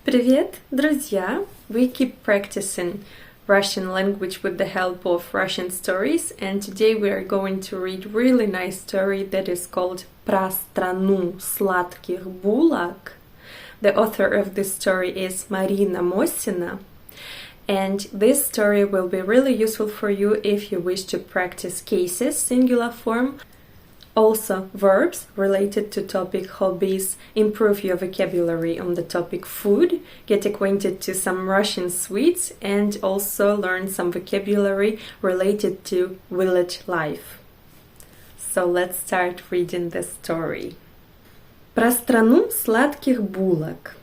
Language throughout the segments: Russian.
Привет, друзья! We keep practicing Russian language with the help of Russian stories, and today we are going to read really nice story that is called «Про страну сладких булок». The author of this story is Marina Mosina, and this story will be really useful for you if you wish to practice cases, singular form, also verbs related to topic hobbies, improve your vocabulary on the topic food, get acquainted to some Russian sweets, and also learn some vocabulary related to village life. So let's start reading the story. Про страну сладких булок.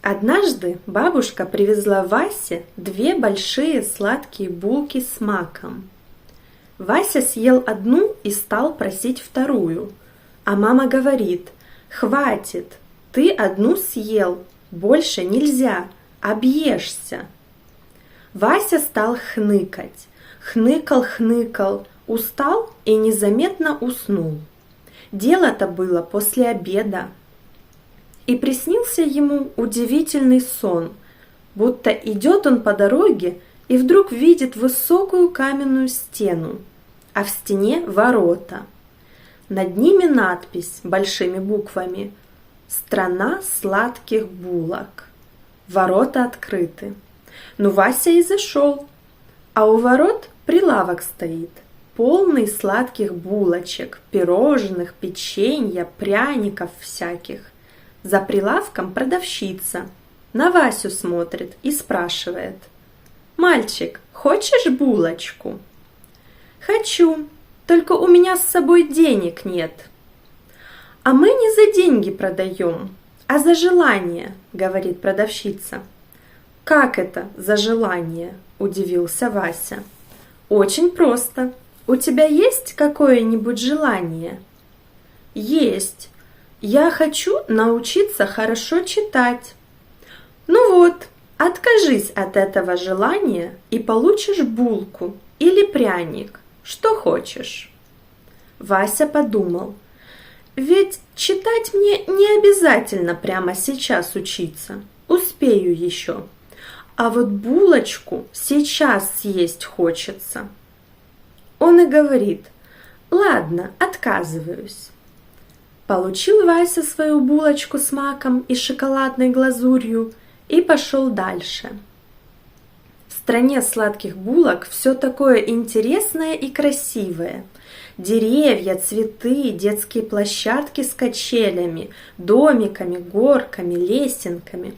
Однажды бабушка привезла Васе 2 большие сладкие булки с маком. Вася съел одну и стал просить вторую, а мама говорит: «Хватит, ты одну съел, больше нельзя, объешься». Вася стал хныкать, хныкал, устал и незаметно уснул. Дело-то было после обеда. И приснился ему удивительный сон, будто идет он по дороге и вдруг видит высокую каменную стену, а в стене ворота. Над ними надпись большими буквами «Страна сладких булок». Ворота открыты. Ну, Вася и зашел, а у ворот прилавок стоит, полный сладких булочек, пирожных, печенья, пряников всяких. За прилавком продавщица на Васю смотрит и спрашивает: «Мальчик, хочешь булочку?» «Хочу, только у меня с собой денег нет». «А мы не за деньги продаем, а за желание», — говорит продавщица. «Как это за желание?» — удивился Вася. «Очень просто. У тебя есть какое-нибудь желание?» «Есть. Я хочу научиться хорошо читать». «Ну вот, откажись от этого желания и получишь булку или пряник. Что хочешь?» Вася подумал: «Ведь читать мне не обязательно прямо сейчас учиться. Успею еще. А вот булочку сейчас съесть хочется». Он и говорит: «Ладно, отказываюсь». Получил Вася свою булочку с маком и шоколадной глазурью и пошел дальше. В стране сладких булок все такое интересное и красивое. Деревья, цветы, детские площадки с качелями, домиками, горками, лесенками.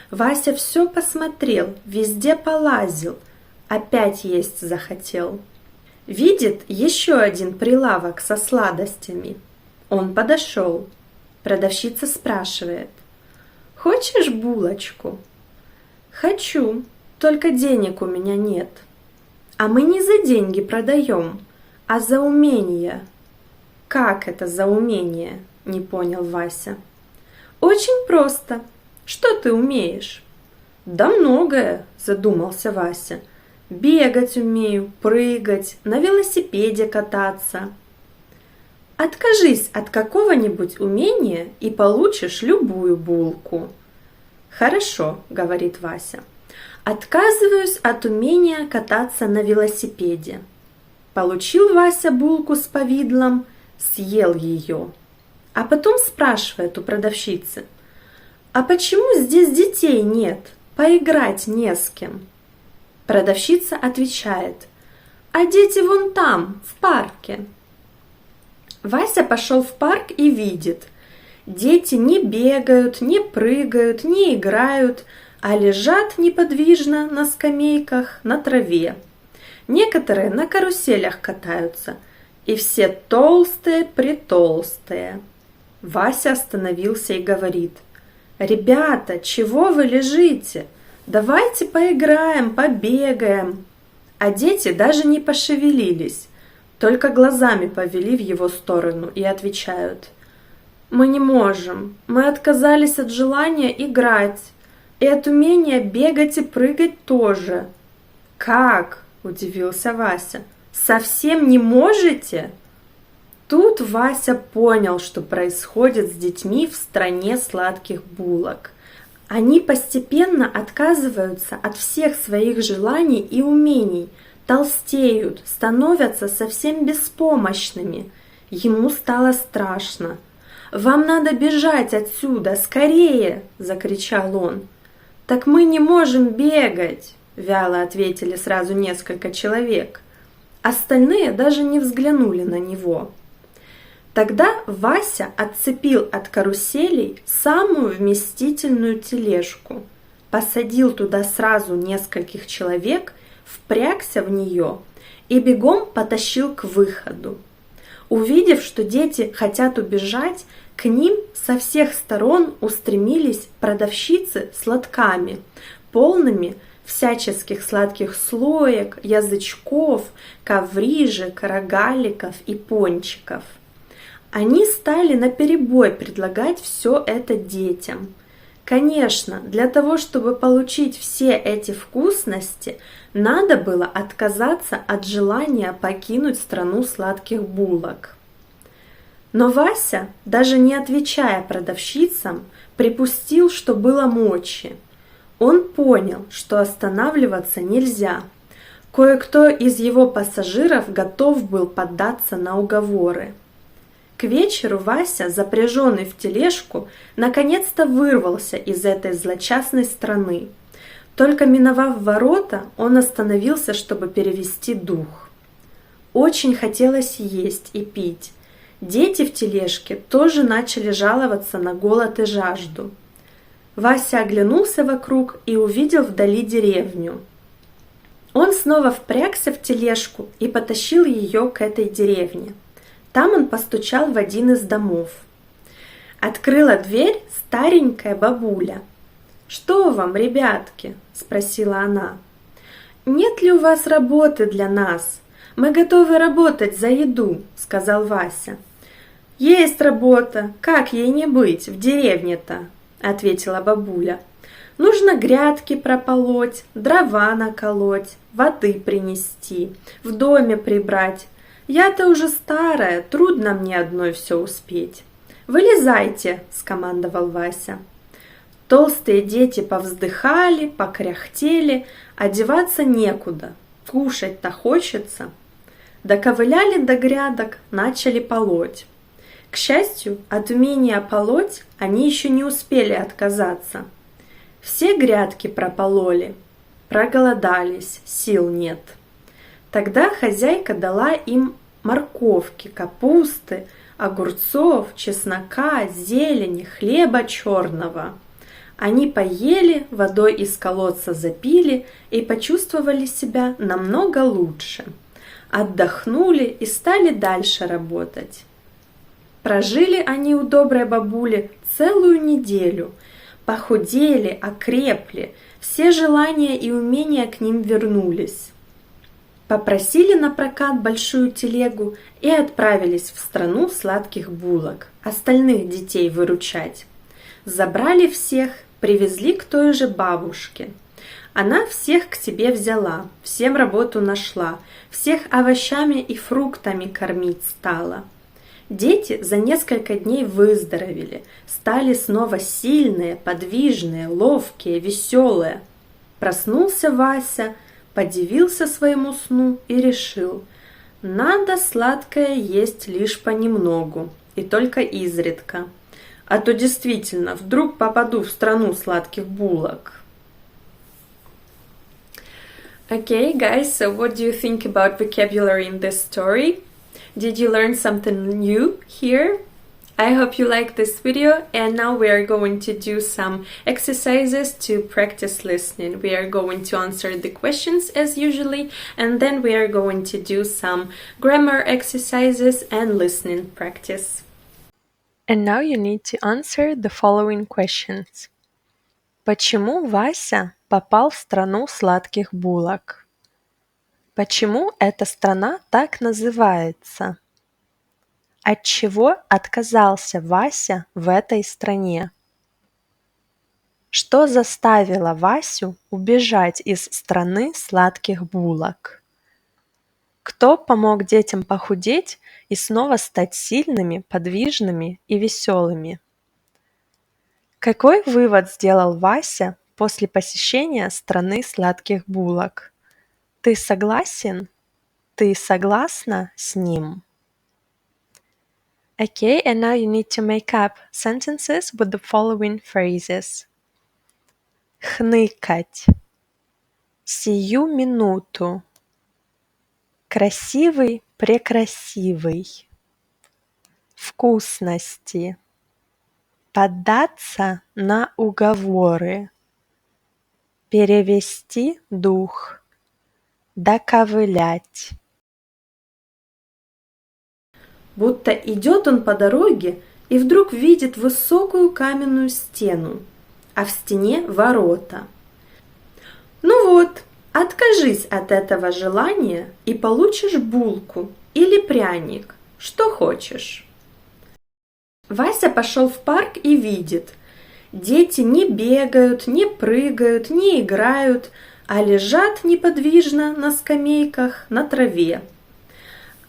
Вася все посмотрел, везде полазил, опять есть захотел. Видит еще один прилавок со сладостями. Он подошел. Продавщица спрашивает: «Хочешь булочку?» «Хочу, только денег у меня нет». «А мы не за деньги продаем, а за умение». «Как это за умение?» — не понял Вася. «Очень просто. Что ты умеешь?» «Да многое», — задумался Вася. «Бегать умею, прыгать, на велосипеде кататься». «Откажись от какого-нибудь умения и получишь любую булку». «Хорошо», — говорит Вася. «Отказываюсь от умения кататься на велосипеде». Получил Вася булку с повидлом, съел ее. А потом спрашивает у продавщицы: «А почему здесь детей нет? Поиграть не с кем?» Продавщица отвечает: «А дети вон там, в парке». Вася пошел в парк и видит: дети не бегают, не прыгают, не играют, а лежат неподвижно на скамейках на траве. Некоторые на каруселях катаются, и все толстые-притолстые. Вася остановился и говорит: «Ребята, чего вы лежите? Давайте поиграем, побегаем». А дети даже не пошевелились, только глазами повели в его сторону и отвечают: «Мы не можем, мы отказались от желания играть, и от умения бегать и прыгать тоже». «Как?» – удивился Вася. «Совсем не можете?» Тут Вася понял, что происходит с детьми в стране сладких булок. Они постепенно отказываются от всех своих желаний и умений, толстеют, становятся совсем беспомощными. Ему стало страшно. «Вам надо бежать отсюда, скорее!» – закричал он. «Так мы не можем бегать!» – вяло ответили сразу несколько человек. Остальные даже не взглянули на него. Тогда Вася отцепил от каруселей самую вместительную тележку, посадил туда сразу нескольких человек, впрягся в нее и бегом потащил к выходу. Увидев, что дети хотят убежать, к ним со всех сторон устремились продавщицы с лотками, полными всяческих сладких слоек, язычков, коврижек, рогаликов и пончиков. Они стали наперебой предлагать все это детям. Конечно, для того, чтобы получить все эти вкусности, надо было отказаться от желания покинуть страну сладких булок. Но Вася, даже не отвечая продавщицам, припустил, что было мочи. Он понял, что останавливаться нельзя. Кое-кто из его пассажиров готов был поддаться на уговоры. К вечеру Вася, запряженный в тележку, наконец-то вырвался из этой злочастной страны. Только миновав ворота, он остановился, чтобы перевести дух. Очень хотелось есть и пить. Дети в тележке тоже начали жаловаться на голод и жажду. Вася оглянулся вокруг и увидел вдали деревню. Он снова впрягся в тележку и потащил ее к этой деревне. Там он постучал в один из домов. Открыла дверь старенькая бабуля. «Что вам, ребятки?» – спросила она. «Нет ли у вас работы для нас? Мы готовы работать за еду», – сказал Вася. «Есть работа, как ей не быть в деревне-то?» – ответила бабуля. «Нужно грядки прополоть, дрова наколоть, воды принести, в доме прибрать. Я-то уже старая, трудно мне одной все успеть. Вылезайте», – скомандовал Вася. Толстые дети повздыхали, покряхтели, одеваться некуда, кушать-то хочется. Доковыляли до грядок, начали полоть. К счастью, от умения полоть они еще не успели отказаться. Все грядки пропололи, проголодались, сил нет. Тогда хозяйка дала им морковки, капусты, огурцов, чеснока, зелени, хлеба черного. Они поели, водой из колодца запили и почувствовали себя намного лучше. Отдохнули и стали дальше работать. Прожили они у доброй бабули целую неделю. Похудели, окрепли, все желания и умения к ним вернулись. Попросили на прокат большую телегу и отправились в страну сладких булок, остальных детей выручать. Забрали всех, привезли к той же бабушке. Она всех к себе взяла, всем работу нашла, всех овощами и фруктами кормить стала. Дети за несколько дней выздоровели, стали снова сильные, подвижные, ловкие, веселые. Проснулся Вася, подивился своему сну и решил: надо сладкое есть лишь понемногу и только изредка, а то действительно вдруг попаду в страну сладких булок. Okay, guys, so what do you think about vocabulary in this story? Did you learn something new here? I hope you liked this video, and now we are going to do some exercises to practice listening. We are going to answer the questions as usually, and then we are going to do some grammar exercises and listening practice. And now you need to answer the following questions. Почему Вася попал в страну сладких булок? Почему эта страна так называется? От чего отказался Вася в этой стране? Что заставило Васю убежать из страны сладких булок? Кто помог детям похудеть и снова стать сильными, подвижными и веселыми? Какой вывод сделал Вася после посещения страны сладких булок? Ты согласен? Ты согласна с ним? Okay, and now you need to make up sentences with the following phrases. Хныкать. Сию минуту. Красивый, прекрасивый. Вкусности. Поддаться на уговоры. Перевести дух. Доковылять. Будто идет он по дороге и вдруг видит высокую каменную стену, а в стене ворота. Ну вот, откажись от этого желания и получишь булку или пряник, что хочешь. Вася пошел в парк и видит, дети не бегают, не прыгают, не играют, а лежат неподвижно на скамейках на траве.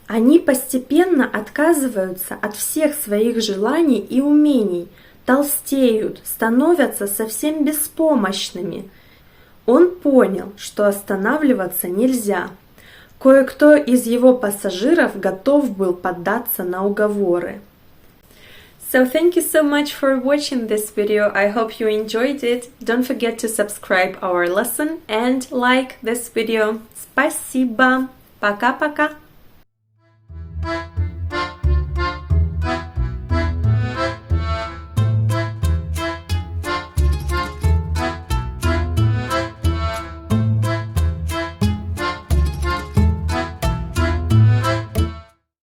Они постепенно отказываются от всех своих желаний и умений, толстеют, становятся совсем беспомощными. Он понял, что останавливаться нельзя. Кое-кто из его пассажиров готов был поддаться на уговоры. So thank you so much for watching this video. I hope you enjoyed it. Don't forget to subscribe our lesson and like this video. Спасибо. Пока-пока.